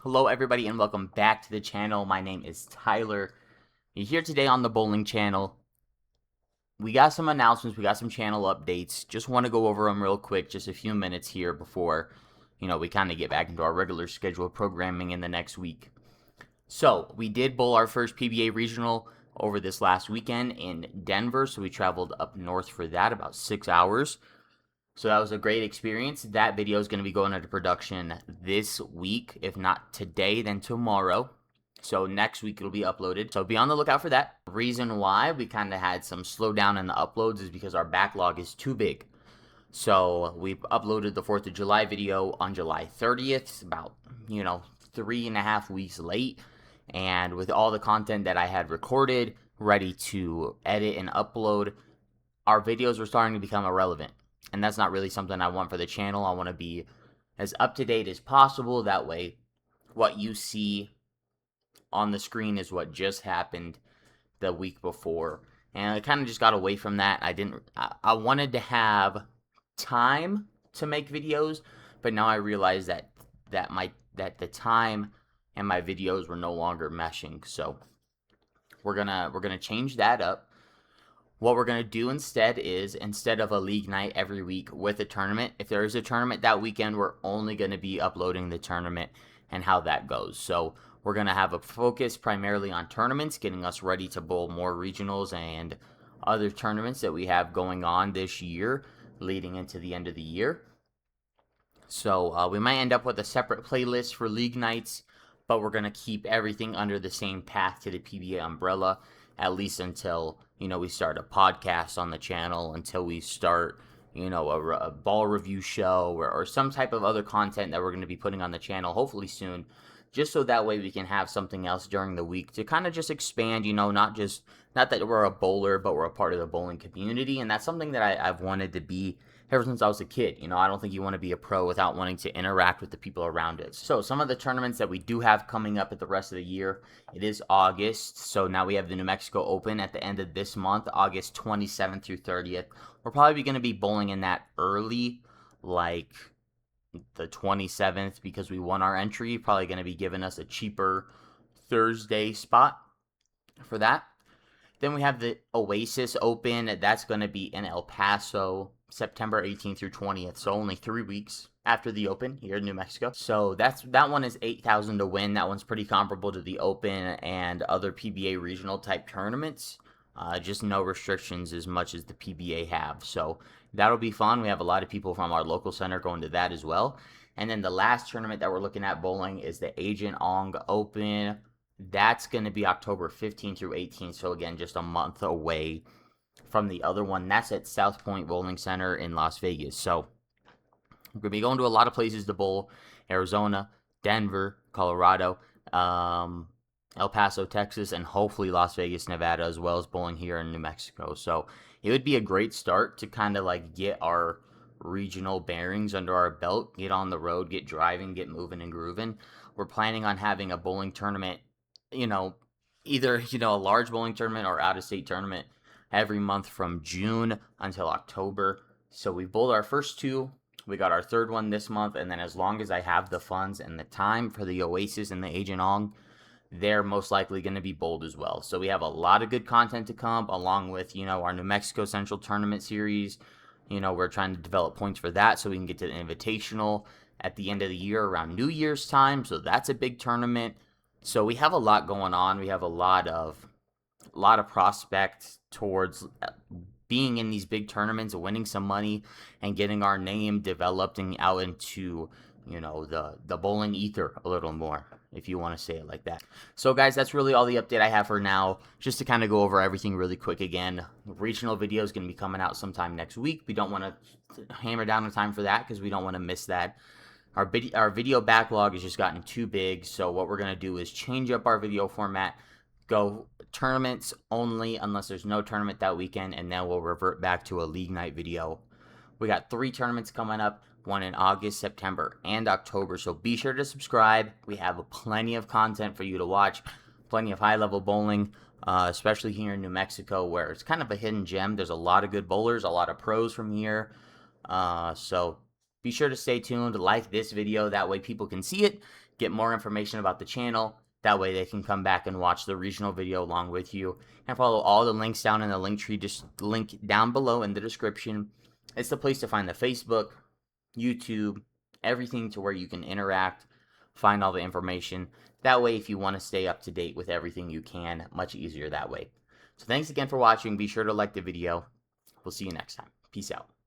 Hello everybody and welcome back to the channel. My name is Tyler. You're here today on the bowling channel. We got some announcements, we got some channel updates. Just want to go over them real quick, just a few minutes here before, we kind of get back into our regular scheduled programming in the next week. So, we did bowl our first PBA regional over this last weekend in Denver, so we traveled up north for that, about 6 hours. So that was a great experience. That video is going to be going into production this week. If not today, then tomorrow. So next week it'll be uploaded. So be on the lookout for that. The reason why we kind of had some slowdown in the uploads is because our backlog is too big. So we uploaded the 4th of July video on July 30th, about, 3.5 weeks late. And with all the content that I had recorded, ready to edit and upload, our videos were starting to become irrelevant. And that's not really something I want for the channel. I want to be as up to date as possible. That way, what you see on the screen is what just happened the week before. And I kind of just got away from that. I wanted to have time to make videos, but now I realize that the time and my videos were no longer meshing. So we're gonna change that up. What we're going to do instead is, instead of a league night every week with a tournament, if there is a tournament that weekend, we're only going to be uploading the tournament and how that goes. So we're going to have a focus primarily on tournaments, getting us ready to bowl more regionals and other tournaments that we have going on this year, leading into the end of the year. So we might end up with a separate playlist for league nights, but we're going to keep everything under the same path to the PBA umbrella, at least until, we start a podcast on the channel, until we start, a ball review show or some type of other content that we're going to be putting on the channel, hopefully soon, just so that way we can have something else during the week to kind of just expand, not that we're a bowler, but we're a part of the bowling community. And that's something that I've wanted to be ever since I was a kid. I don't think you want to be a pro without wanting to interact with the people around it. So some of the tournaments that we do have coming up at the rest of the year, it is August. So now we have the New Mexico Open at the end of this month, August 27th through 30th. We're probably going to be bowling in that early, like the 27th, because we won our entry. Probably going to be giving us a cheaper Thursday spot for that. Then we have the Oasis Open. That's going to be in El Paso, September 18th through 20th. So only 3 weeks after the Open here in New Mexico. So that one is $8,000 to win. That one's pretty comparable to the Open and other PBA regional type tournaments. Just no restrictions as much as the PBA have. So that'll be fun. We have a lot of people from our local center going to that as well. And then the last tournament that we're looking at bowling is the Agent Ong Open. That's going to be October 15th through 18th. So again, just a month away from the other one. That's at South Point Bowling Center in Las Vegas. So we're going to be going to a lot of places to bowl: Arizona, Denver, Colorado, El Paso, Texas, and hopefully Las Vegas, Nevada, as well as bowling here in New Mexico. So it would be a great start to kind of like get our regional bearings under our belt, get on the road, get driving, get moving and grooving. We're planning on having a bowling tournament, either, a large bowling tournament or out-of-state tournament every month from June until October. So we bowled our first two. We got our third one this month, and then as long as I have the funds and the time for the Oasis and the Agent Ong, they're most likely going to be bowled as well. So we have a lot of good content to come, along with, our New Mexico Central Tournament Series. We're trying to develop points for that so we can get to the Invitational at the end of the year around New Year's time. So that's a big tournament. So we have a lot going on. We have a lot of prospects towards being in these big tournaments, winning some money, and getting our name developed and out into, the bowling ether a little more, if you want to say it like that. So guys, that's really all the update I have for now. Just to kind of go over everything really quick again. Regional video is going to be coming out sometime next week. We don't want to hammer down the time for that because we don't want to miss that. Our video backlog has just gotten too big, so what we're going to do is change up our video format, go tournaments only unless there's no tournament that weekend, and then we'll revert back to a league night video. We got 3 tournaments coming up, one in August, September, and October, so be sure to subscribe. We have plenty of content for you to watch, plenty of high-level bowling, especially here in New Mexico, where it's kind of a hidden gem. There's a lot of good bowlers, a lot of pros from here, so be sure to stay tuned, like this video, that way people can see it, get more information about the channel. That way they can come back and watch the regional video along with you. And follow all the links down in the link tree, just link down below in the description. It's the place to find the Facebook, YouTube, everything to where you can interact, find all the information. That way, if you want to stay up to date with everything, you can. Much easier that way. So thanks again for watching. Be sure to like the video. We'll see you next time. Peace out.